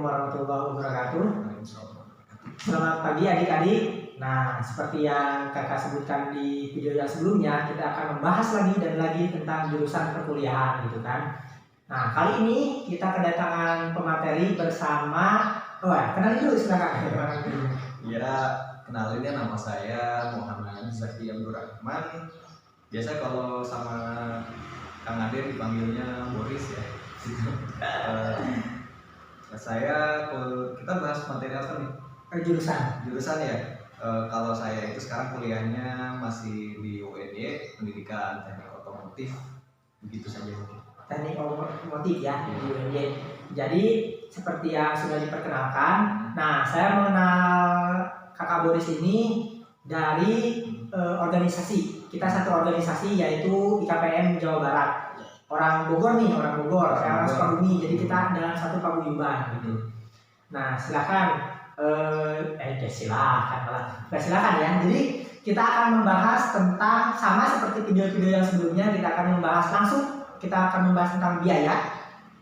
warahmatullahi wabarakatuh. Selamat pagi adik-adik. Nah, seperti yang kakak sebutkan di video yang sebelumnya, kita akan membahas lagi dan lagi tentang jurusan perkuliahan gitu kan. Nah, kali ini kita kedatangan pemateri bersama, kenalin dulu silakan. Ya, kenalin ya, nama saya Muhammad Zaki Abdurrahman. Biasa kalau sama Kang Ade dipanggilnya Boris ya. Kita bahas materi apa nih? Jurusan ya. Kalau saya itu sekarang kuliahnya masih di UNY, Pendidikan Teknik Otomotif, begitu saja. Teknik Otomotif ya, di UNY. Jadi seperti yang sudah diperkenalkan, nah saya mengenal kakak Boris ini dari organisasi. Kita satu organisasi yaitu IKPM Jawa Barat. Orang Bogor, saya orang Sukabumi, jadi kita dalam satu paguyuban gitu. Nah, silakan silakan ya. Jadi kita akan membahas tentang sama seperti video-video yang sebelumnya, kita akan membahas tentang biaya.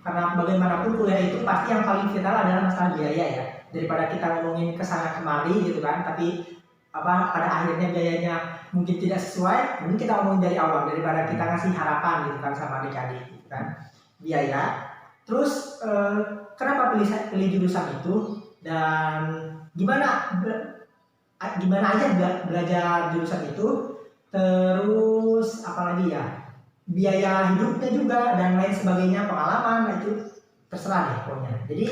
Karena bagaimanapun kuliah itu pasti yang paling vital adalah masalah biaya ya. Daripada kita ngomongin kesana kemari gitu kan, tapi pada akhirnya biayanya mungkin tidak sesuai, mungkin kita ngomongin dari awal daripada kita ngasih harapan gitu kan sama adik-adik gitu kan. Biaya. Terus kenapa pilih jurusan itu dan gimana aja belajar jurusan itu, terus apalagi ya, biaya hidupnya juga dan lain sebagainya, pengalaman itu terserah deh pokoknya. Jadi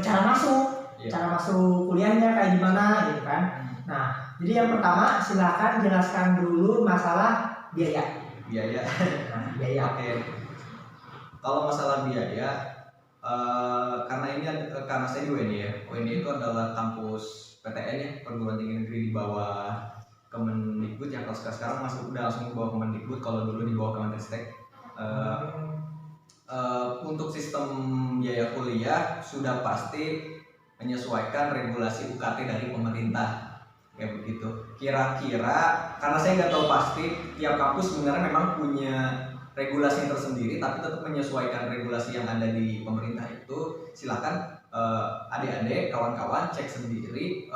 cara masuk kuliahnya kayak gimana gitu kan. Nah, jadi yang pertama silakan jelaskan dulu masalah biaya. Nah, biaya. Oke. Kalau masalah biaya, karena saya di UNY ya. UNY itu adalah kampus PTN ya, perguruan tinggi negeri di bawah Kemendikbud yang kalau sekarang udah langsung di bawah Kemendikbud, kalau dulu di bawah Kemenristek. Untuk sistem biaya kuliah sudah pasti menyesuaikan regulasi UKT dari pemerintah. Kayak begitu. Kira-kira, karena saya nggak tahu pasti, tiap kampus sebenarnya memang punya regulasi yang tersendiri, tapi tetap menyesuaikan regulasi yang ada di pemerintah itu. Silakan adik-adik, kawan-kawan cek sendiri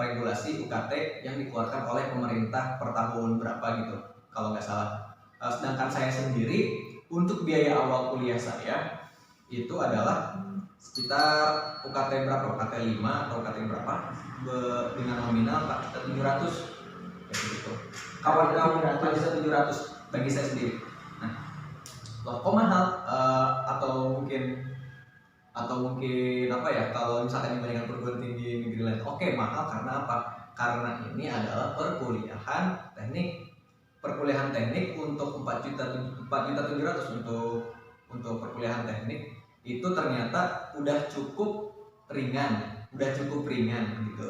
regulasi UKT yang dikeluarkan oleh pemerintah per tahun berapa gitu, kalau nggak salah. Sedangkan saya sendiri untuk biaya awal kuliah saya itu adalah sekitar UKT berapa? UKT 5 atau UKT berapa? Dengan nominal 700 kayak gitu. Kawan-kawan bisa 700 bagi saya sendiri. Nah, loh kok mahal? Atau mungkin apa ya, kalau misalkan dibandingkan perguruan tinggi negeri lain, oke, mahal karena apa? Karena ini adalah perkuliahan teknik untuk 4.700.000 untuk perkuliahan teknik itu ternyata udah cukup ringan gitu.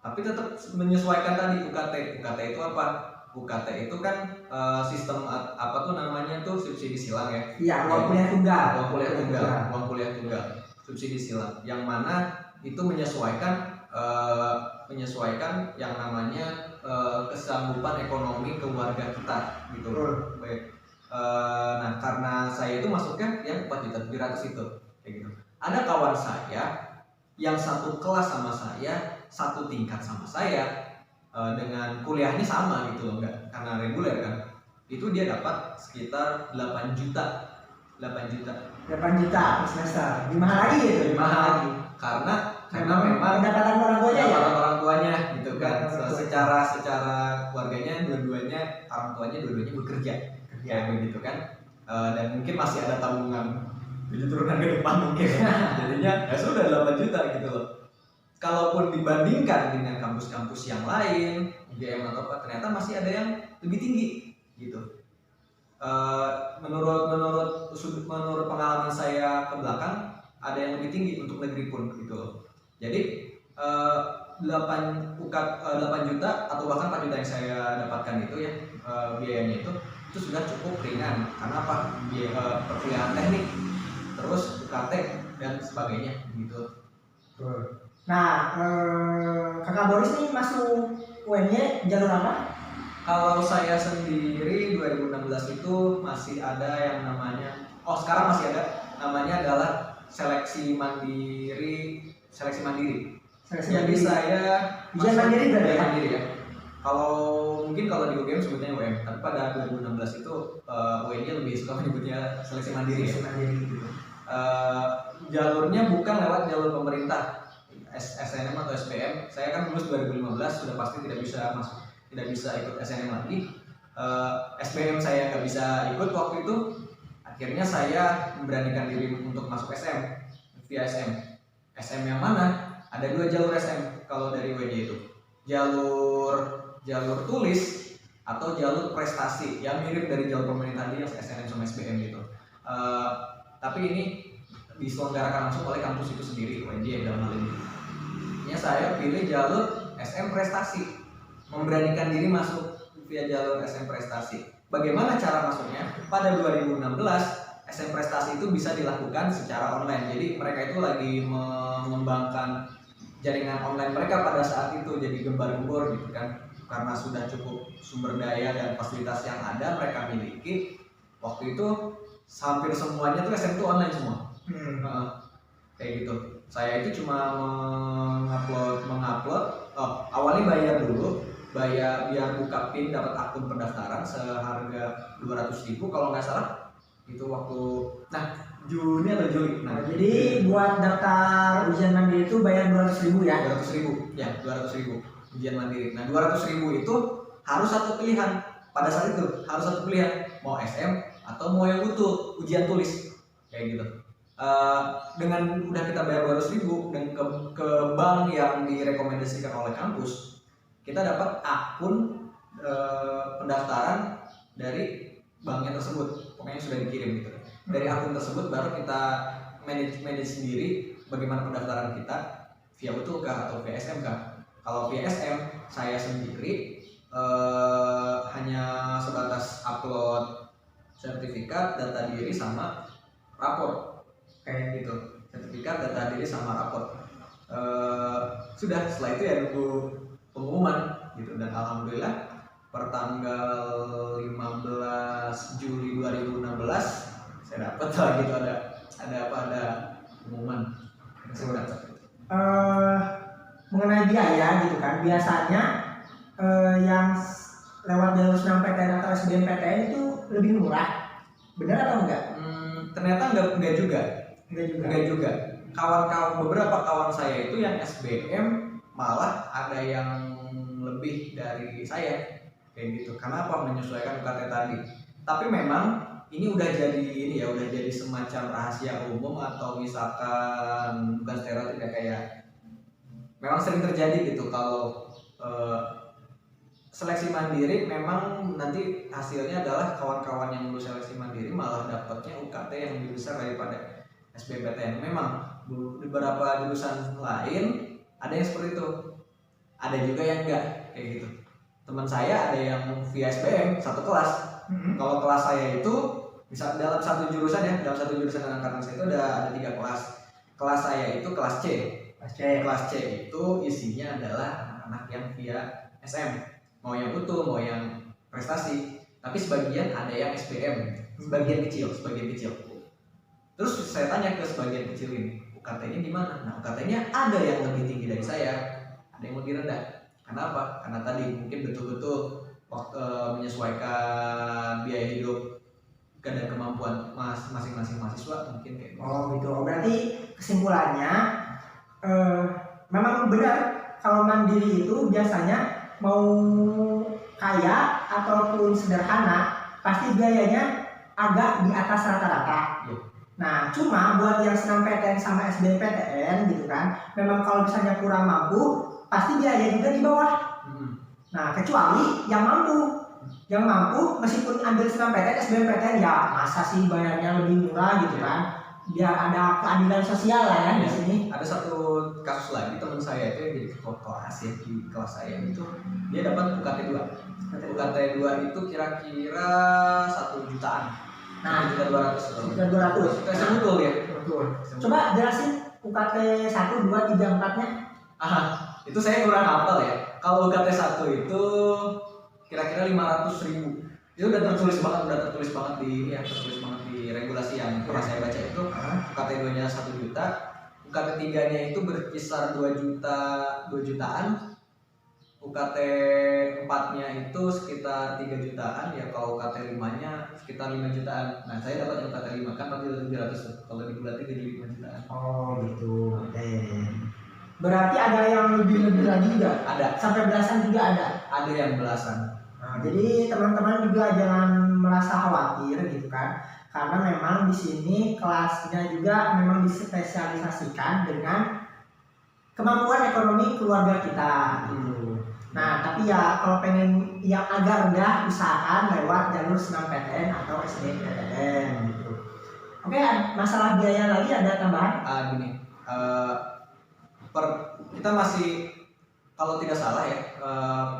Tapi tetap menyesuaikan tadi UKT itu apa? UKT itu kan sistem subsidi silang ya. Iya, uang kuliah tunggal. Subsidi silang. Yang mana itu menyesuaikan yang namanya kesanggupan ekonomi keluarga kita gitu. Baik. Nah, karena saya itu masuknya yang 4.700.000 itu kayak gitu. Ada kawan saya yang satu kelas sama saya, satu tingkat sama saya, dengan kuliahnya sama gitu loh, enggak karena reguler kan. Itu dia dapat sekitar 8 juta per semester. Mahal lagi. Karena memang pendapatan orang tuanya gitu kan. Secara keluarganya orang tuanya dua-duanya bekerja. Kayak begitu kan. Dan mungkin masih ada tabungan jadi turunan ke depan mungkin. Jadinya ya sudah 8 juta gitu loh. Kalaupun dibandingkan dengan kampus-kampus yang lain, UGM atau apa, ternyata masih ada yang lebih tinggi gitu. Menurut pengalaman saya ke belakang, ada yang lebih tinggi untuk negeri pun gitu loh. Jadi 8 juta atau bahkan 4 juta yang saya dapatkan itu ya, biayanya itu sudah cukup ringan. Karena apa? Biaya perkuliahan teknik, terus UKT dan sebagainya gitu. Nah, kakak Boris ini masuk UNY jalur apa? Kalau saya sendiri 2016 itu masih ada yang namanya, sekarang masih ada, namanya adalah seleksi mandiri. Seleksi Jadi mandiri. saya Ujian mandiri berarti ya? mandiri ya. Kalau mungkin kalau di UGM sebutnya UM, tapi pada 2016 itu UNY lebih suka menyebutnya seleksi mandiri ya. Seleksi mandiri gitu. Jalurnya bukan lewat jalur pemerintah SNM atau SBM. Saya kan lulus 2015, sudah pasti tidak bisa masuk, tidak bisa ikut SNM lagi. SBM saya nggak bisa ikut waktu itu. Akhirnya saya memberanikan diri untuk masuk SM via SM. SM yang mana? Ada 2 jalur SM kalau dari UNY itu. Jalur tulis atau jalur prestasi yang mirip dari jalur pemerintah yang SNM sama SBM gitu. Tapi ini diselenggarakan langsung oleh kampus itu sendiri, UNJ dalam hal ini. Ya, saya pilih jalur SM prestasi, memberanikan diri masuk via jalur SM prestasi. Bagaimana cara masuknya? Pada 2016 SM prestasi itu bisa dilakukan secara online. Jadi mereka itu lagi mengembangkan jaringan online mereka pada saat itu, jadi gembar-gembor gitu kan, karena sudah cukup sumber daya dan fasilitas yang ada mereka miliki. Waktu itu hampir semuanya tuh SM itu online semua. Kayak gitu. Saya itu cuma mengupload. Awalnya bayar dulu, biar buka PIN dapat akun pendaftaran seharga 200.000 kalau nggak salah. Itu waktu Juni atau Juli. Jadi buat daftar ujian mandiri itu bayar 200.000 ya? 200.000, ya 200.000 ujian mandiri. Nah 200.000 itu harus satu pilihan. Pada saat itu harus satu pilihan, mau SM atau mau yang utuh ujian tulis kayak gitu. Dengan udah kita bayar 200.000 dan ke bank yang direkomendasikan oleh kampus, kita dapat akun pendaftaran dari banknya tersebut, pokoknya sudah dikirim gitu. Dari akun tersebut baru kita manage sendiri bagaimana pendaftaran kita via UTUK atau via SMK. Kalau via SM saya sendiri hanya sebatas upload sertifikat, data diri sama rapor kayak gitu. Sertifikat, data diri sama rapor. Sudah, setelah itu ya nunggu pengumuman gitu, dan alhamdulillah per tanggal 15 Juli 2016 saya dapat lah gitu, ada pengumuman saya dapat. Mengenai biaya gitu kan, biasanya yang lewat jalur SNMPTN atau SBMPTN itu lebih murah, benar atau enggak? Ternyata enggak juga. Beberapa kawan saya itu yang SBM malah ada yang lebih dari saya kayak gitu. Kenapa? Menyesuaikan UKT tadi. Tapi memang ini udah jadi semacam rahasia umum, atau misalkan bukan stereotip ya, kayak memang sering terjadi gitu kalau seleksi mandiri. Memang nanti hasilnya adalah kawan-kawan yang lulus seleksi mandiri malah dapatnya UKT yang lebih besar daripada SBMPTN. Memang beberapa jurusan lain ada yang seperti itu, ada juga yang enggak kayak gitu. Teman saya ada yang via SBM satu kelas. Kalau kelas saya itu misal dalam satu jurusan angkatan saya itu ada 3 kelas. Kelas saya itu kelas C. Kelas C itu isinya adalah anak-anak yang via SM, mau yang utuh mau yang prestasi. Tapi sebagian ada yang SBM, sebagian kecil. Terus saya tanya ke sebagian kecil ini, UKT-nya gimana? Nah, UKT-nya ada yang lebih tinggi dari saya, ada yang lebih rendah. Kenapa? Karena tadi mungkin betul-betul menyesuaikan biaya hidup dan kemampuan masing-masing mahasiswa mungkin kayak gitu. Oh gitu. Berarti kesimpulannya memang benar kalau mandiri itu biasanya mau kaya ataupun sederhana pasti biayanya agak di atas rata-rata. Nah, cuma buat yang SNMPTN sama SBMPTN gitu kan, memang kalau misalnya kurang mampu pasti biaya juga di bawah. Nah, kecuali yang mampu meskipun ambil SNMPTN, SBMPTN ya masa sih bayarnya lebih murah gitu kan, biar ada keadilan sosial lah ya di sini. Ada satu kasus lagi, teman saya itu yang jadi ketua kelas ya di kelas saya itu, dia dapat UKT 2. UKT 2 itu kira-kira 1 jutaan. Nah, 1.200.000. Itu betul ya. Betul. Coba jelasin UKT 1, 2, 3, 4-nya. Itu saya kurang hafal ya. Kalau UKT 1 itu kira-kira 500.000. Itu udah tertulis banget di regulasi yang pernah saya baca itu UKT 2-nya 1 juta, UKT 3-nya itu berkisar 2 jutaan, UKT 4-nya itu sekitar 3 jutaan ya, kalau UKT 5-nya sekitar 5 jutaan. Nah, saya dapat UKT 5 kan 4.700 kalau dibulatin jadi 5 jutaan. Oh gitu. Oke. Berarti ada yang lebih lagi juga? Ada. Sampai belasan juga ada? Ada yang belasan. Nah, jadi teman-teman juga jangan merasa khawatir gitu kan, karena memang di sini kelasnya juga memang dispesialisasikan dengan kemampuan ekonomi keluarga kita gitu. Nah, tapi ya kalau pengen yang agak rendah usahakan lewat jalur SNMPTN atau SBMPTN gitu. Oke, masalah biaya lagi ada tambahan? Gini, kita masih, kalau tidak salah ya,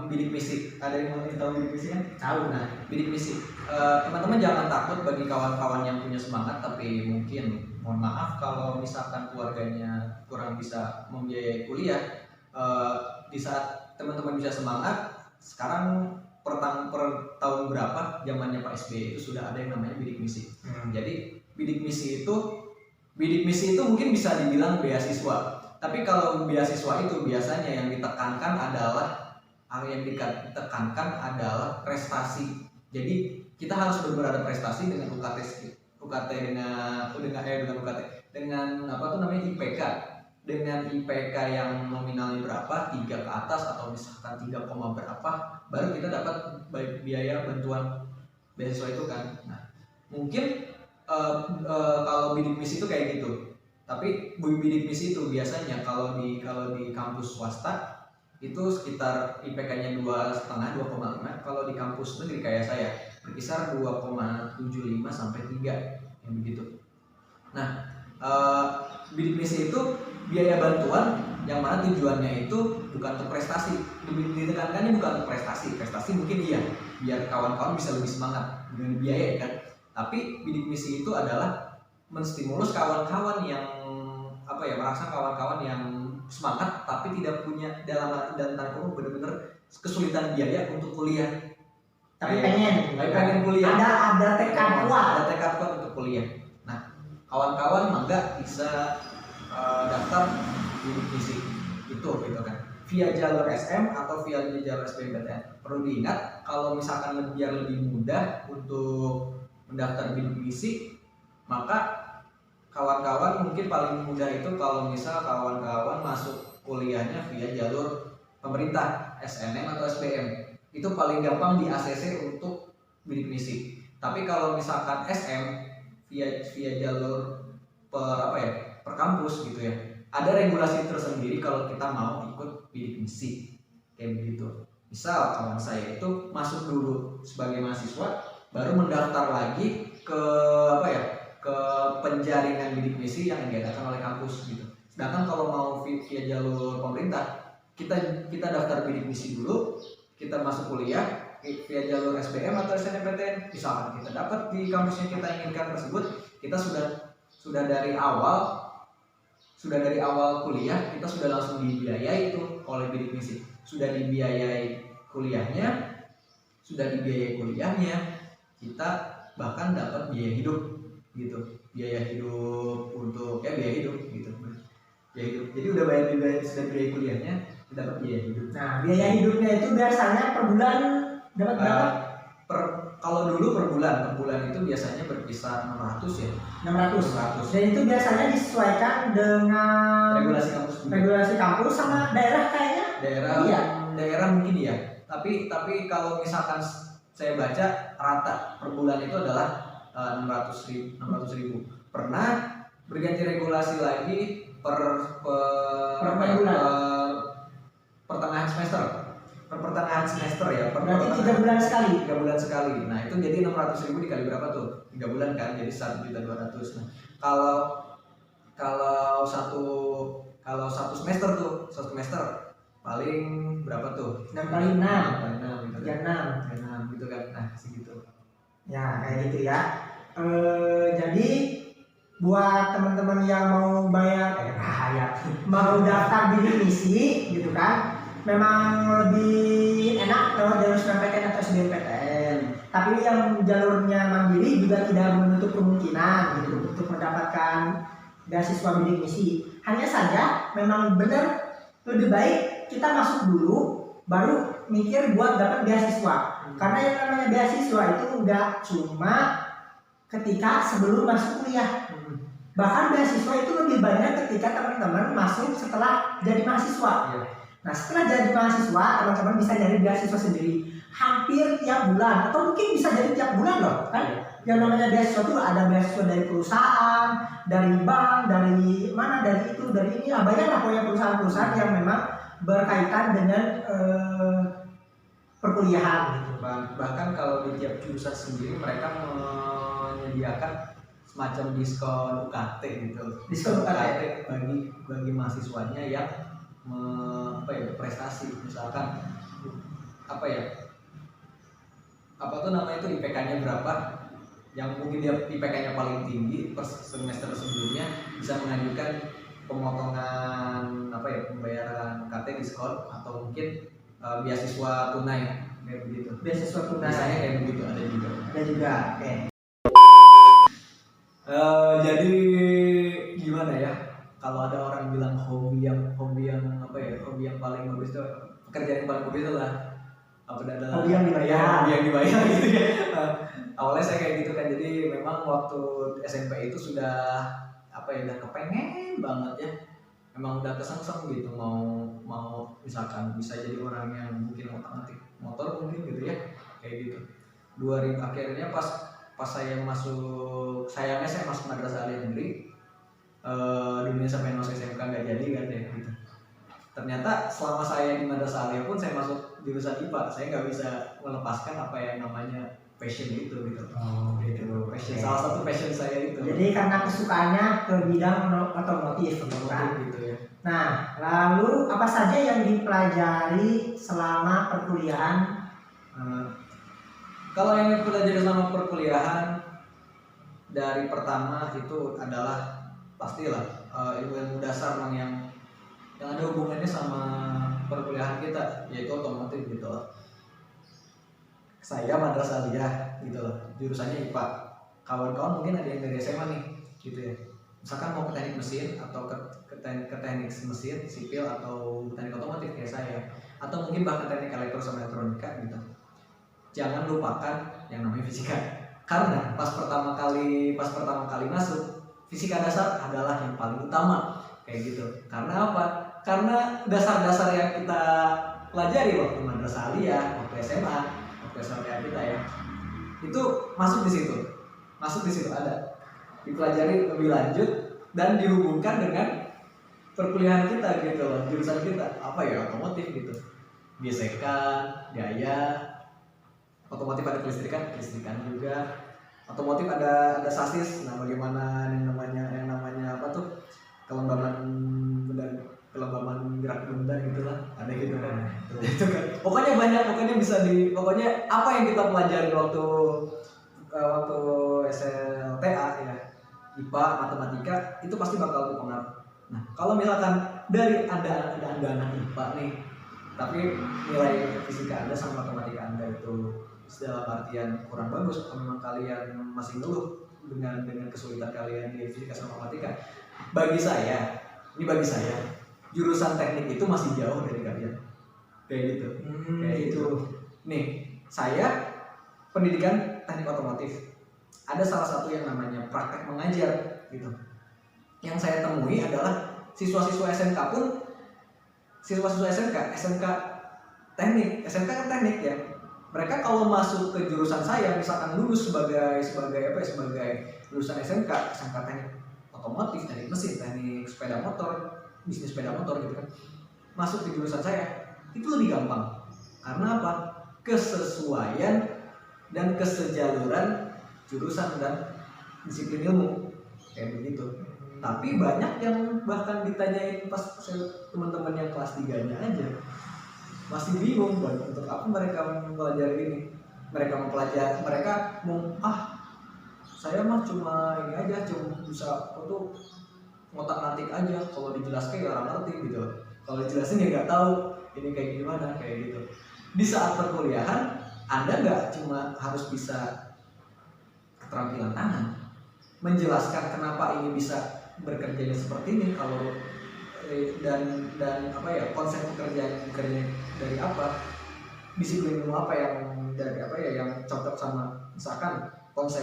bidik misi. Ada yang mau tahu bidik misi kan? Tahu. Nah, bidik misi, teman-teman jangan takut bagi kawan-kawan yang punya semangat, tapi mungkin mohon maaf kalau misalkan keluarganya kurang bisa membiayai kuliah. Di saat teman-teman bisa semangat, sekarang per tahun berapa zamannya Pak SBY itu sudah ada yang namanya bidik misi. Jadi bidik misi itu mungkin bisa dibilang beasiswa. Tapi kalau beasiswa itu biasanya yang ditekankan adalah prestasi. Jadi kita harus berada prestasi dengan IPK. Dengan IPK yang nominalnya berapa, 3 ke atas atau misalkan 3, berapa, baru kita dapat biaya bantuan beasiswa itu kan. Nah, mungkin kalau bidik misi itu kayak gitu. Tapi bidik misi itu biasanya kalau di kampus swasta itu sekitar IPK-nya 2,5, 2,5. Kalau di kampus negeri kayak saya berkisar 2,75 sampai 3 yang begitu. Nah, bidik misi itu biaya bantuan yang mana tujuannya itu bukan untuk prestasi. Ditekankannya bukan untuk prestasi mungkin iya, biar kawan-kawan bisa lebih semangat dengan biaya kan. Tapi bidik misi itu adalah menstimulus kawan-kawan yang merasa kawan-kawan yang semangat tapi tidak punya dalam benar-benar kesulitan biaya untuk kuliah. Tapi pengen kuliah. Ada tekad kuat untuk kuliah. Nah, kawan-kawan mangga bisa daftar bidik misi itu gitu kan, via jalur SM atau via jalur SBMPTN. Perlu diingat kalau misalkan biar lebih mudah untuk mendaftar bidik misi, maka kawan-kawan mungkin paling mudah itu kalau misal kawan-kawan masuk kuliahnya via jalur pemerintah, SNM atau SBM. Itu paling gampang di ACC untuk bidik misi. Tapi kalau misalkan SM via jalur per kampus gitu ya, ada regulasi tersendiri kalau kita mau ikut bidik misi kayak begitu. Misal kawan saya itu masuk dulu sebagai mahasiswa, baru mendaftar lagi ke penjaringan bidik misi yang diadakan oleh kampus gitu. Sedangkan kalau mau via jalur pemerintah, kita daftar bidik misi dulu, kita masuk kuliah via jalur SBM atau SNMPTN. Misalkan kita dapat di kampus yang kita inginkan tersebut, kita sudah dari awal kuliah kita sudah langsung dibiayai itu oleh bidik misi. Sudah dibiayai kuliahnya, kita bahkan dapat biaya hidup gitu. Biaya hidup gitu. Jadi udah sudah biaya kuliahnya, kita dapat biaya hidup. Nah, biaya hidupnya itu biasanya per bulan dapat berapa? Kalau dulu per bulan itu biasanya berkisar 600 ya. 600. Dan itu biasanya disesuaikan dengan regulasi kampus sama daerah kayaknya. Daerah mungkin ya. Tapi kalau misalkan saya baca rata per bulan itu adalah 600.000. Pernah berganti regulasi lagi per pertengahan semester ya. Berarti 3 bulan sekali. 3 bulan sekali. Nah, itu jadi 600.000 dikali berapa tuh? 3 bulan kan, jadi 1.200.000. Nah, kalau satu semester paling berapa tuh? 6 kali 6 gitu kan. 6 gitu kan. Nah, segitu. Ya, kayak gitu ya. Jadi buat teman-teman yang mau mau daftar bidik misi gitu kan, memang lebih enak lewat jalur SNMPTN atau SBMPTN. Tapi yang jalurnya mandiri juga tidak menutup kemungkinan gitu untuk mendapatkan beasiswa bidik misi. Hanya saja memang benar lebih baik kita masuk dulu baru mikir buat dapat beasiswa. Karena yang namanya beasiswa itu nggak cuma ketika sebelum masuk kuliah. Bahkan beasiswa itu lebih banyak ketika teman-teman masuk setelah jadi mahasiswa. Nah, setelah jadi mahasiswa, teman-teman bisa nyari beasiswa sendiri hampir tiap bulan atau mungkin bisa jadi tiap bulan loh kan. Yang namanya beasiswa itu ada beasiswa dari perusahaan, dari bank, dari mana, dari itu, dari ini. Banyak lah pokoknya perusahaan-perusahaan yang memang berkaitan dengan perkuliahan gitu. Bahkan kalau di tiap jurusan sendiri mereka menyediakan semacam diskon UKT gitu. Diskon UKT bagi mahasiswanya yang prestasi, misalkan namanya itu IPK-nya berapa, yang mungkin dia IPK-nya paling tinggi per semester sebelumnya bisa mengajukan pemotongan pembayaran UKT diskon atau mungkin beasiswa tunai kayak begitu. Beasiswa tunai Biasanya kayak begitu ada juga. Oke. Jadi gimana ya? Kalau ada orang bilang hobi yang paling bagus itu, pekerjaan yang paling bagus itu lah adalah hobi yang dibayar. Hobi yang dibayar gitu ya. Awalnya saya kayak gitu kan. Jadi memang waktu SMP itu sudah udah kepengen banget ya. Memang udah kesengsem gitu mau misalkan bisa jadi orang yang mungkin otomatis motor mungkin gitu ya. Kayak gitu. 2000 akhirnya pas saya masuk, sayangnya saya masuk madrasah aliyah negeri. Dunia sampai masuk SMK nggak jadi kan ya gitu. Ternyata selama saya di madrasah aliyah pun saya masuk jurusan IPA, saya nggak bisa melepaskan apa yang namanya passion itu gitu. Passion, salah satu passion saya itu. Jadi karena kesukaannya ke bidang otomotif kan? Gitu ya. Nah, lalu apa saja yang dipelajari selama perkuliahan? Kalau yang dipelajari selama perkuliahan, dari pertama itu adalah pastilah ilmu dasar yang ada hubungannya sama perkuliahan kita, yaitu otomotif gitu loh. Saya madrasah aliyah gitu loh, jurusannya IPA. Kawan-kawan mungkin ada yang dari SMA nih gitu ya. Misalkan mau ke teknik mesin atau ke teknik mesin sipil atau teknik otomotif kayak saya, atau mungkin bahkan teknik elektro sama elektronika gitu. Jangan lupakan yang namanya fisika. Karena pas pertama kali masuk, fisika dasar adalah yang paling utama kayak gitu. Karena apa? Karena dasar-dasar yang kita pelajari waktu madrasah aliyah, waktu SMA, waktu SMK kita ya, itu masuk di situ ada dipelajari lebih lanjut dan dihubungkan dengan perkuliahan kita gitu loh, jurusan kita otomotif gitu, gesekan, gaya, otomotif ada kelistrikan juga, otomotif ada sasis. Nah, bagaimana yang namanya kelembaban gerak benda gitulah, ada gitu kan. Itu kan. Pokoknya apa yang kita pelajari waktu SLTA ya, IPA, matematika itu pasti bakal berpengaruh. Nah, kalau misalkan dari ada anak IPA nih, tapi nilai fisika Anda sama matematika Anda itu dalam artian kurang bagus, atau memang kalian masih ngeluh dengan kesulitan kalian di fisika sama matematika, bagi saya jurusan teknik itu masih jauh dari kalian kayak gitu. Kayak gitu. Nih, saya pendidikan teknik otomotif, ada salah satu yang namanya praktek mengajar gitu. Yang saya temui adalah siswa-siswa SMK SMK teknik, SMK kan teknik ya. Mereka kalau masuk ke jurusan saya, misalkan lulus sebagai lulusan SMK teknik otomotif, teknik mesin, teknik sepeda motor, bisnis sepeda motor gitu kan, masuk ke jurusan saya itu lebih gampang. Karena apa? Kesesuaian dan kesejaluran jurusan dan disiplin ilmu kayak begitu. Tapi banyak yang bahkan ditanyain pas teman-teman yang kelas 3-nya aja masih bingung untuk apa mereka mempelajari ini. Saya mah cuma ini aja, cuma bisa ngotak-ngatik aja, kalau dijelaskan ya orang ngerti gitu. Kalau dijelasin ya nggak tahu ini kayak gimana kayak gitu. Di saat perkuliahan Anda nggak cuma harus bisa keterampilan tangan, menjelaskan kenapa ini bisa bekerjanya seperti ini, kalau dan apa ya, konsep pekerjaan dari apa, disiplin ilmu apa yang dari apa ya yang cocok sama misalkan konsep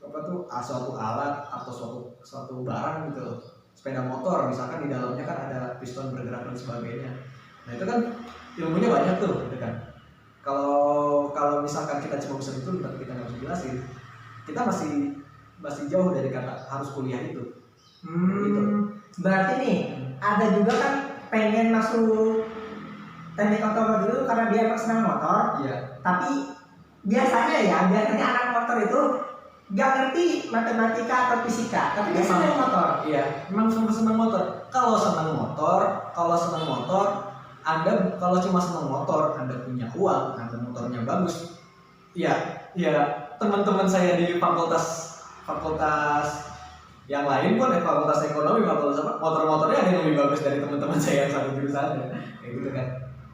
apa tuh suatu alat atau suatu barang gitu loh. Sepeda motor misalkan di dalamnya kan ada piston bergerak dan sebagainya. Nah itu kan ilmunya banyak tuh gitu kan. Kalau misalkan kita cuma bisa itu tapi kita nggak bisa jelasin, kita masih jauh dari kata harus kuliah itu. Gitu. Berarti nih ada juga kan pengen masuk teknik otomotif dulu karena dia emang senang motor. Iya. Tapi biasanya anak motor itu gak ngerti matematika atau fisika, tapi dia senang motor. Iya, memang senang motor. Kalau senang motor, Anda kalau cuma senang motor, Anda punya uang, Anda motornya bagus. Iya, teman-teman saya di fakultas yang lain pun, fakultas ekonomi, fakultas apa, motor-motornya ada yang lebih bagus dari teman-teman saya yang satu jurusannya, kayak gitu kan.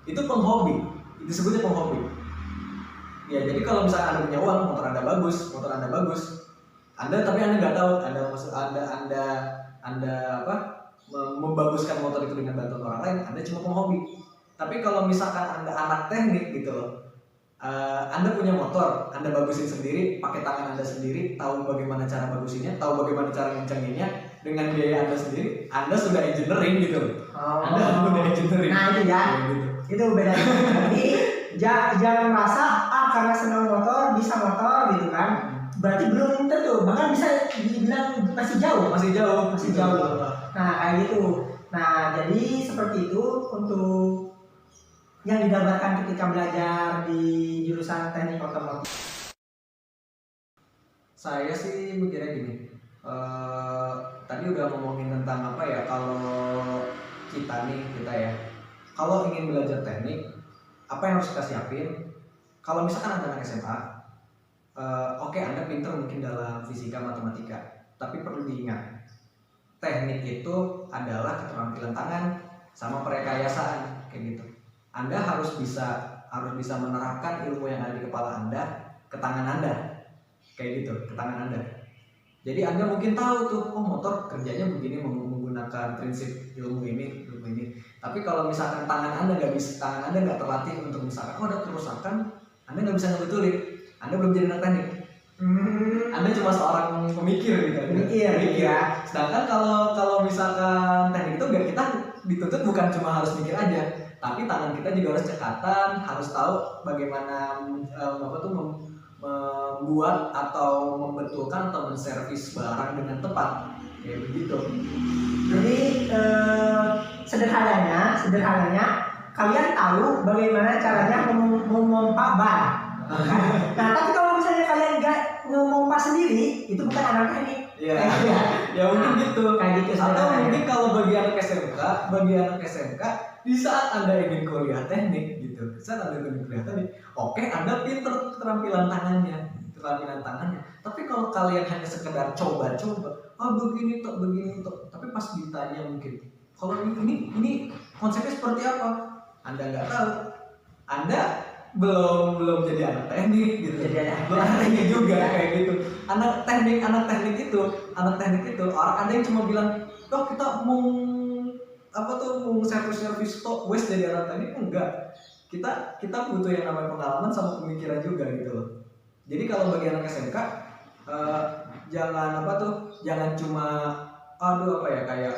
Itu penghobi, itu sebutnya penghobi. Ya jadi kalau misalnya Anda punya uang, motor Anda bagus, tapi Anda nggak tahu, Anda apa membaguskan motor itu dengan bantuan orang lain, Anda cuma penghobi. Tapi kalau misalkan Anda anak teknik gitu loh, Anda punya motor, Anda bagusin sendiri, pakai tangan Anda sendiri, tahu bagaimana cara bagusinnya, tahu bagaimana cara ngencenginnya dengan biaya Anda sendiri, Anda sudah engineering gitu loh. Anda sudah engineering. Nah itu ya, gitu. Itu bedanya. Jadi jangan merasa karena senang motor bisa motor gitu kan. Berarti belum tentu, bahkan bisa dibilang masih jauh. Nah kayak gitu. Nah jadi seperti itu untuk yang digambarkan ketika belajar di jurusan teknik otomotif. Saya sih mikirnya gini, tadi udah ngomongin tentang apa ya, kalau kita ya, kalau ingin belajar teknik, apa yang harus kita siapin? Kalau misalkan Anda anak SMA, oke, Anda pintar mungkin dalam fisika, matematika, tapi perlu diingat, teknik itu adalah keterampilan tangan sama perekayasaan, kayak gitu. Anda harus bisa menerapkan ilmu yang ada di kepala Anda ke tangan Anda, kayak gitu, ke tangan Anda. Jadi Anda mungkin tahu tuh, oh motor kerjanya begini, menggunakan prinsip ilmu ini. Tapi kalau misalkan tangan Anda nggak terlatih untuk misalkan, oh ada kerusakan, Anda nggak bisa ngebetulin, Anda belum jadi anak teknik. Anda cuma seorang pemikir gitu. Mikir. Ya. Sedangkan kalau misalkan teknik itu nggak, kita dituntut bukan cuma harus mikir aja, tapi tangan kita juga harus cekatan, harus tahu bagaimana membuat atau membetulkan atau menservis barang dengan tepat, kayak begitu. Jadi sederhananya kalian tahu bagaimana caranya memompa ban. Nah tapi kalau misalnya kalian nggak memompa sendiri, itu bukan anak teknik. Iya. Ya mungkin gitu. Kayak gitu. Atau mungkin kalau bagi anak SMK, di saat Anda ingin kuliah teknik gitu, oke, Anda pinter keterampilan tangannya. Tapi kalau kalian hanya sekedar coba-coba, begini toh, tapi pas ditanya mungkin, kalau ini konsepnya seperti apa, Anda nggak tahu, Anda belum jadi anak teknik gitu. Belum anak teknik juga kayak gitu. Anak teknik itu orang ada yang cuma bilang, "Oh, kita mau servis tok wes jadi anak teknik." Enggak. Kita butuh yang namanya pengalaman sama pemikiran juga gitu loh. Jadi kalau bagi anak SMK, jangan cuma kayak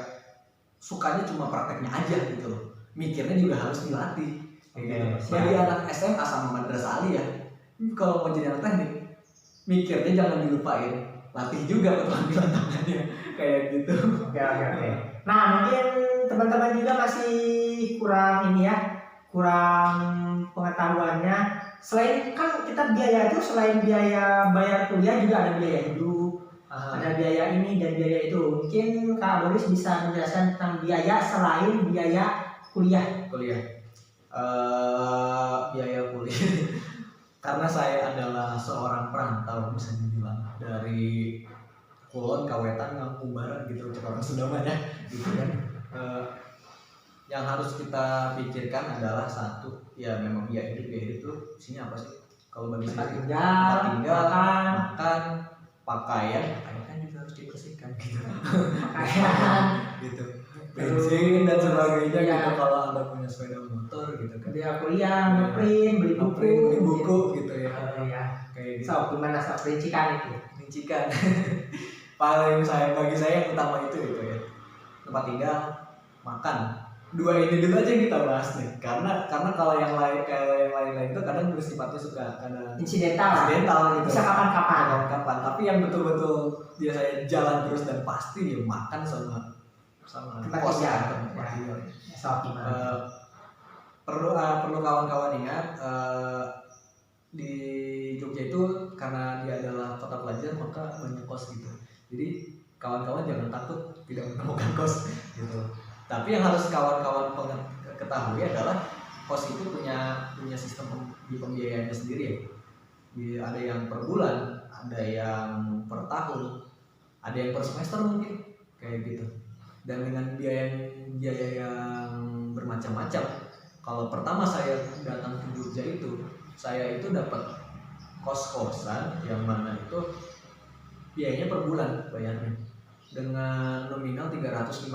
sukanya cuma prakteknya aja gitu loh. Mikirnya juga harus dilatih. Bagi anak SMA sama madrasah aliyah, kalau mau jadi anak teknik, mikirnya jangan dilupain, latih juga keterampilan tangannya, kayak gitu. Oke. Nah mungkin teman-teman juga masih kurang pengetahuannya. Selain kan kita biaya itu, selain biaya bayar kuliah juga ada biaya hidup, ada biaya ini dan biaya itu. Mungkin Kak Boris bisa menjelaskan tentang biaya selain biaya kuliah. Biaya kuliah. Karena saya adalah seorang perantau, bisa dibilang, dari Kulon, Kawetan, Ngangku Barat gitu, orang Sunda ya, gitu kan. Yang harus kita pikirkan adalah satu, ya memang biaya hidup itu isinya apa sih? Kalau bagi Tempat saya tinggal, makan. makan, pakaian kan juga harus dibersihkan gitu. Pakaian, Gitu. Bensin dan sebagainya Iya. gitu kalau Anda punya sepeda motor gitu kan. biaya kuliah, ngeprint, beli buku, Beli buku gitu ya. Iya. Kayak gitu. So, gimana so rincikan itu? Rincikan. Bagi saya yang utama itu gitu ya. Tempat tinggal, makan. Dua ini dulu aja yang kita bahas nih. Karena kalau yang lain itu kadang bersifatnya suka kadang Insidental lah. incidental gitu. Bisa kapan-kapan. Kapan. Tapi yang betul-betul dia saya jalan terus dan pasti ya makan sama Tempat kos, tinggal. tempat tinggal. So, gimana? Perlu kawan-kawan ingat di Jogja itu karena dia adalah kota pelajar maka banyak kos gitu. Jadi kawan-kawan jangan takut tidak menemukan kos gitu. Tapi yang harus kawan-kawan ketahui adalah kos itu punya sistem di pembiayaannya sendiri ya. Ada yang per bulan, ada yang per tahun, ada yang per semester mungkin kayak gitu. Dan dengan biaya yang bermacam-macam. Kalau pertama saya datang ke Jogja itu, saya itu dapat kos-kosan yang mana itu biayanya per bulan bayarnya dengan nominal 350.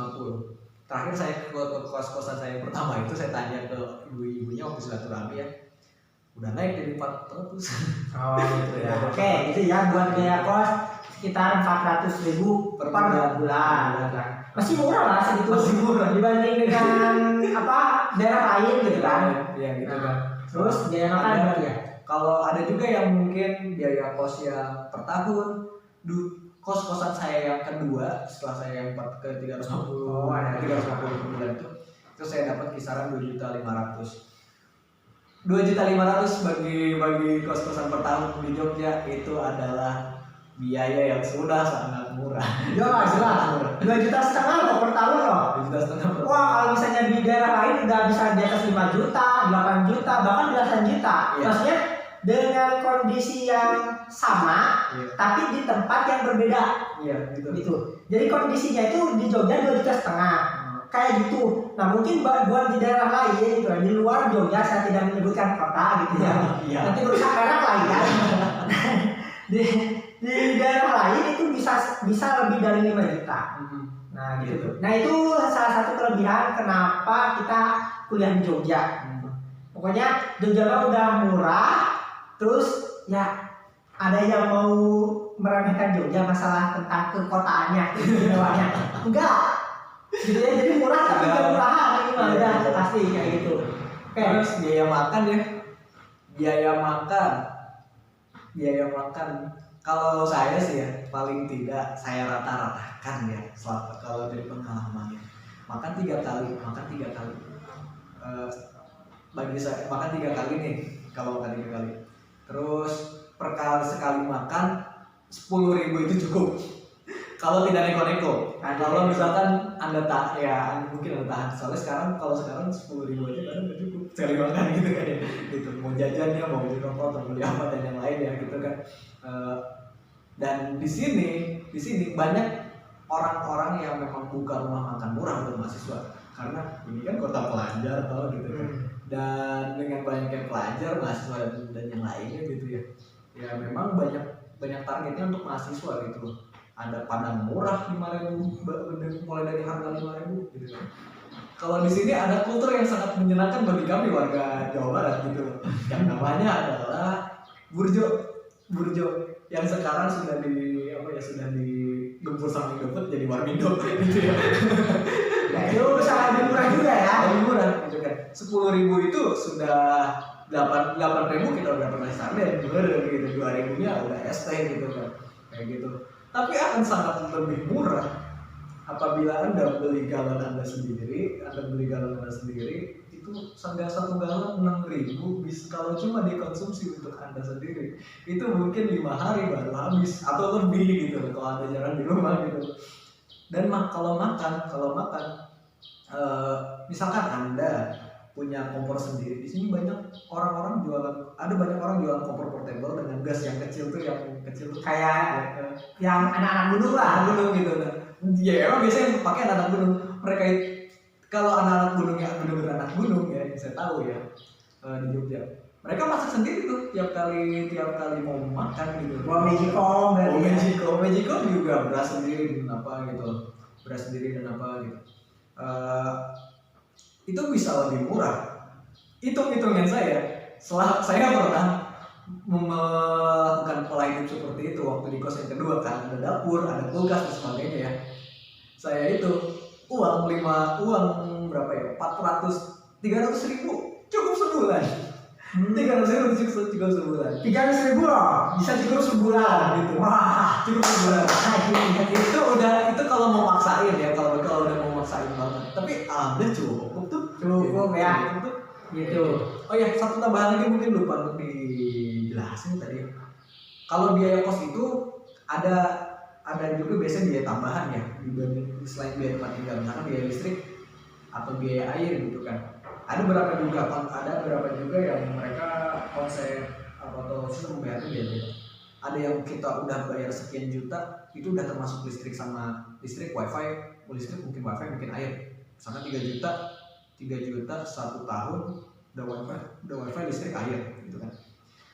Terakhir saya ke kos-kosan saya yang pertama itu saya tanya ke ibu-ibunya waktu silaturahmi ya, udah naik jadi 400. Oh gitu ya. Oke, itu ya buat biaya kos sekitar 400.000 per bulan. Masih murah lah segitu. Masih murah dibanding dengan daerah lain gitu kan. Ya gitu kan. Terus biaya makan berarti ya. Kalau ada juga yang mungkin biaya kos yang per tahun, kos-kosan saya yang kedua setelah saya yang ke 350, ada 350 per bulan itu saya dapat kisaran 2.500.000. 2.500.000 bagi kos-kosan per tahun di Jogja itu adalah biaya yang sudah sangat murah. Ya jelas. 2,5 juta loh per tahun loh. 2,5 juta. Wah kalau misalnya di daerah lain udah bisa di atas 5 juta, 8 juta, bahkan belasan juta. Iya. Maksudnya dengan kondisi yang sama, Iya. tapi di tempat yang berbeda. Iya gitu. Jadi kondisinya itu di Jogja 2,5 juta. Kayak gitu. Nah mungkin buat di daerah lain gitu, di luar Jogja saya tidak menyebutkan kota gitu ya. Iya. Nanti berusaha merek lagi kan. di daerah lain itu bisa lebih dari 5 juta. Nah gitu. Nah itu salah satu kelebihan kenapa kita kuliah di Jogja. Pokoknya Jogja mah udah murah, terus ya ada yang mau meremehkan Jogja masalah tentang kekotaannya, keistimewaannya. Enggak. Gitu ya, jadi murah tapi Enggak. kemurahan ini mah Iya. udah pasti kayak gitu. Oke. Terus biaya makan ya. Biaya makan. Kalau saya sih ya paling tidak saya rata-ratakan ya kalau dari pengalamannya. Makan 3 kali. Bagi saya makan 3 kali nih kalau makan 3 kali. Terus sekali makan 10.000 itu cukup. Kalau tidak neko-neko. Kalau misalkan Anda mungkin Anda tahan. Soalnya kalau sekarang 10.000 aja kadang nggak cukup sekali makan gitu kan ya. Gitu. Mau jajannya, mau beli rokok, atau beli apa dan yang lain ya gitu kan. Dan di sini banyak orang-orang yang memang buka rumah makan murah untuk mahasiswa. Karena ini kan kota pelajar tau gitu kan. Dan dengan banyaknya pelajar, mahasiswa dan yang lainnya gitu ya. Ya memang banyak targetnya untuk mahasiswa gitu loh. Ada Padang murah 5.000 mulai dari harga 5.000 gitu kan. Kalau di sini ada kultur yang sangat menyenangkan bagi kami warga Jawa Barat gitu loh. Yang namanya adalah burjo yang sekarang sudah digempur samping gempur jadi warmindo gitu ya. Ya itu sangat lebih murah juga ya. Lebih murah gitu kan. 10.000 itu sudah 8.000 kita udah pernah sarden gitu. 2.000-nya udah ST gitu kan. Kayak gitu. Tapi akan sangat lebih murah apabila Anda beli galon Anda sendiri, itu satu galon 6.000 bisa kalau cuma dikonsumsi untuk Anda sendiri. Itu mungkin 5 hari baru habis atau lebih gitu kalau Anda jarang di rumah gitu. Dan kalau makan misalkan Anda punya kompor sendiri, di sini banyak orang jualan kompor portable dengan gas yang kecil tuh Kayak yang anak-anak gunung lah. gunung gitu kan. Ya emang biasanya pakai anak gunung. Kalau anak-anak gunung yang benar-benar anak gunung ya, yang saya tahu ya di Jogja mereka masak sendiri tuh tiap kali mau makan gitu. Wah, magicom berarti ya. Magicom juga beras sendiri dan apa gitu, itu bisa lebih murah. Hitungan saya, setelah saya pernah melakukan pola hidup seperti itu waktu di kos yang kedua kan, ada dapur, ada kulkas dan sebagainya ya. Saya itu uang berapa ya, 300.000 cukup sebulan. 300.000 cukup sebulan. 300.000 loh, bisa cukup sebulan gitu. Wah, Cukup sebulan. ini Itu kalau mau maksain ya, kalau udah mau maksain banget. Tapi alhamdulillah cukup tuh. cukup ya. Cukup. Gitu. Oh ya, satu tambahan lagi mungkin lupa untuk dijelasin tadi. Kalau biaya kos itu ada juga biasanya biaya tambahan ya, dibanding selain biaya tempat tinggal, misalkan biaya listrik atau biaya air gitu kan. Ada beberapa juga yang mereka konsep atau sistem pembayaran beda. Ada yang kita udah bayar sekian juta, itu udah termasuk listrik sama listrik, wifi, mungkin wifi, mungkin air. Misalkan 3 juta 1 tahun udah wifi, listrik, air gitu kan.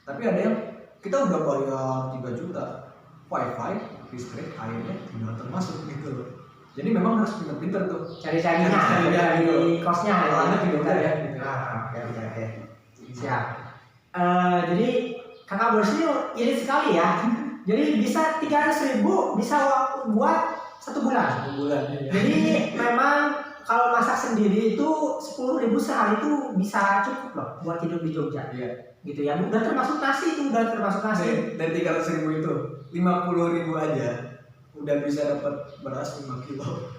Tapi ada yang kita udah bayar 3 juta, wifi, listrik, airnya tidak termasuk gitu loh. Jadi memang harus pintar-pintar tuh Cari-carinya dari kosnya Ada pintar ya gitu. Oke. Siap. Jadi kakak bos ini irit sekali ya. Jadi bisa 300.000 bisa buat 1 bulan. 1 bulan ya. Jadi memang kalau masak sendiri itu 10.000 sehari itu bisa cukup loh buat hidup di Jogja. Iya. Gitu ya. Udah termasuk nasi itu, Dan 300.000 itu 50.000 aja udah bisa dapat beras 5 kilo.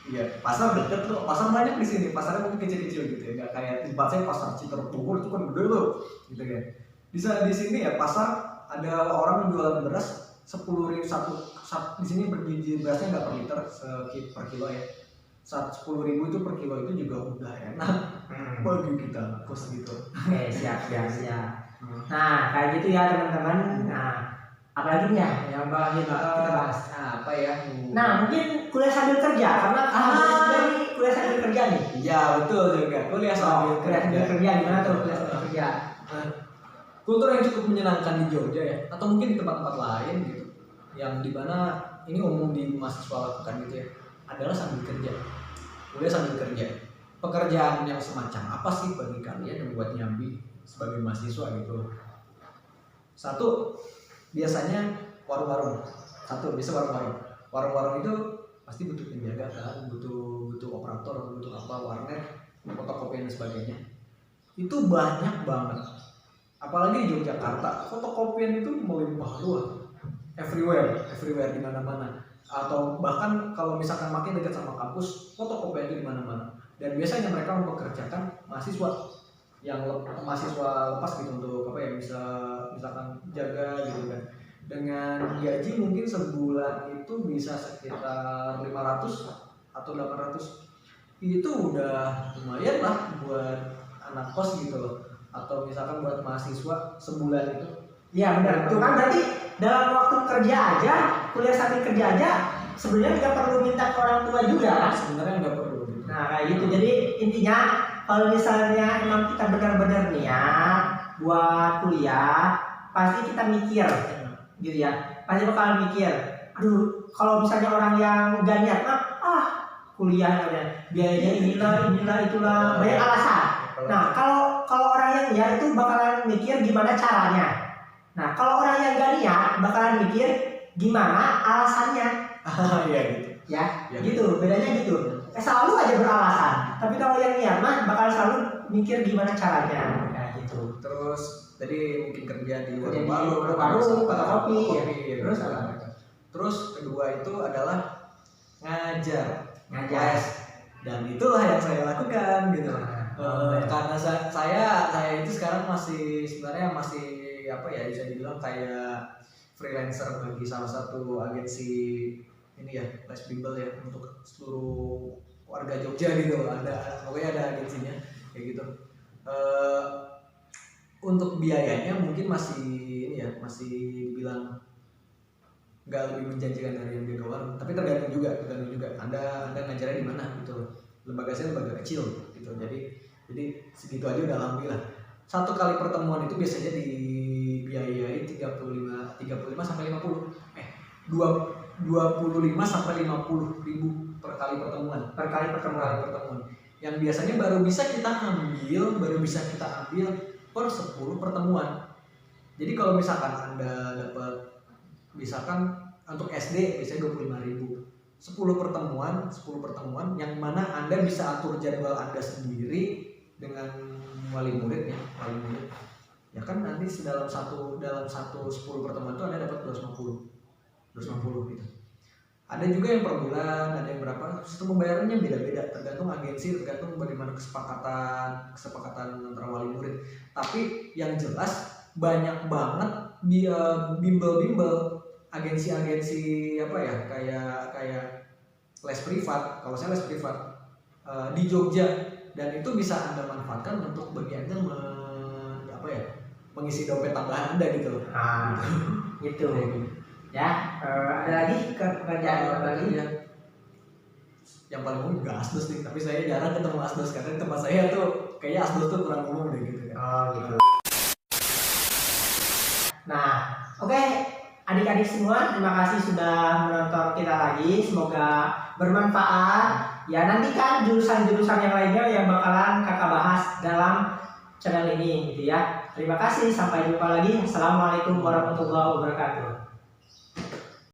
Iya, pasar deket tuh, pasar banyak di sini, pasarnya mungkin kecil-kecil gitu ya, nggak kayak tempat saya pasar Citerep Bogor itu kan gede tuh, gitu kan. Bisa di sini ya pasar ada orang jualan beras 10.000 di sini berbiji berasnya nggak per liter, per kilo ya. 10.000 itu per kilo itu juga udah enak bagi kita kos gitu. Oke, siap. Nah, kayak gitu ya teman-teman. Nah, apalagi nih yang bakal kita bahas. Apa ya? Nah, mungkin kuliah sambil kerja karena ini kuliah sambil kerja nih. Iya betul juga, kuliah sambil kerja gimana tuh kuliah sambil kerja? Kultur yang cukup menyenangkan di Jogja ya, atau mungkin di tempat-tempat lain gitu, yang dimana ini umum di mahasiswa lakukan gitu ya, adalah sambil kerja. Kuliah sambil kerja. Pekerjaan yang semacam apa sih bagi kalian yang buat nyambi sebagai mahasiswa gitu? Satu, biasanya warung-warung. Warung-warung itu pasti butuh penjaga kan, butuh operator, butuh apa, warnet, fotokopi dan sebagainya. Itu banyak banget. Apalagi di Yogyakarta, fotokopian itu melimpah ruah. Everywhere di mana-mana. Atau bahkan kalau misalkan makin dekat sama kampus, fotokopian itu di mana-mana. Dan biasanya mereka mempekerjakan mahasiswa lepas gitu untuk apa ya, misalkan jaga gitu kan. Dengan gaji mungkin sebulan itu bisa sekitar 500 atau 800. Itu udah lumayan lah buat anak kos gitu loh. Atau misalkan buat mahasiswa sebulan itu. Iya benar. Itu kan berarti dalam waktu kerja aja, kuliah sambil kerja aja sebenarnya nggak perlu minta ke orang tua juga kan? Sebenarnya nggak perlu. Nah kayak gitu. Jadi intinya kalau misalnya emang kita benar-benar niat buat kuliah, pasti kita mikir gitu ya. Pasti bakal mikir, aduh kalau misalnya orang yang gak niat kuliah biayanya inilah itulah, banyak alasan. Nah kalau orang yang niat itu bakalan mikir gimana caranya. Nah kalau orang yang gak niat bakalan mikir gimana alasannya. Iya gitu. Ya gitu, bedanya gitu. Selalu aja beralasan. Tapi kalau yang niat mah bakal selalu mikir gimana caranya. Kayak gitu. Terus tadi mungkin kerja di warung-warung, fotokopi, ya. Terus kedua itu adalah ngajar. Dan itulah yang saya lakukan gitu. Karena saya itu sekarang sebenarnya masih apa ya, bisa dibilang kayak freelancer bagi salah satu agensi ini ya, les bimbel ya, untuk seluruh warga Jogja gitu. Pokoknya ada agensinya kayak gitu. Untuk biayanya mungkin masih bilang nggak lebih menjanjikan dari yang di luar, tapi tergantung juga anda ngajarnya di mana gitu. Lembaga saya lembaga kecil gitu, jadi segitu aja udah alhamdulillah. Satu kali pertemuan itu biasanya dibiayai 35 sampai 50. 25 sampai 50 ribu per kali pertemuan. Per kali pertemuan. Yang biasanya baru bisa kita ambil per 10 pertemuan. Jadi kalau misalkan Anda dapat, misalkan untuk SD biasanya 25.000, 10 pertemuan yang mana Anda bisa atur jadwal Anda sendiri dengan wali murid. Ya kan nanti dalam satu 10 pertemuan itu Anda dapat 250 gitu. Ada juga yang per bulan, ada yang berapa. Sistem pembayarannya beda-beda, tergantung agensi, tergantung bagaimana kesepakatan antara wali murid. Tapi yang jelas banyak banget bimbel-bimbel agensi-agensi kayak les privat. Kalau saya les privat di Jogja, dan itu bisa Anda manfaatkan untuk bagi Anda mengisi dompet tambahan Anda gitu loh. Gitu. Ya, ada lagi pekerjaan lagi ya. Yang paling umum juga asdos nih, tapi saya jarang ketemu asdos karena di tempat saya tuh kayaknya asdos tuh kurang umum deh gitu kan. gitu. Nah, oke, adik-adik semua, terima kasih sudah menonton kita lagi. Semoga bermanfaat. Ya, nantikan jurusan-jurusan yang lainnya yang bakalan kakak bahas dalam channel ini gitu ya. Terima kasih, sampai jumpa lagi. Assalamualaikum warahmatullahi wabarakatuh.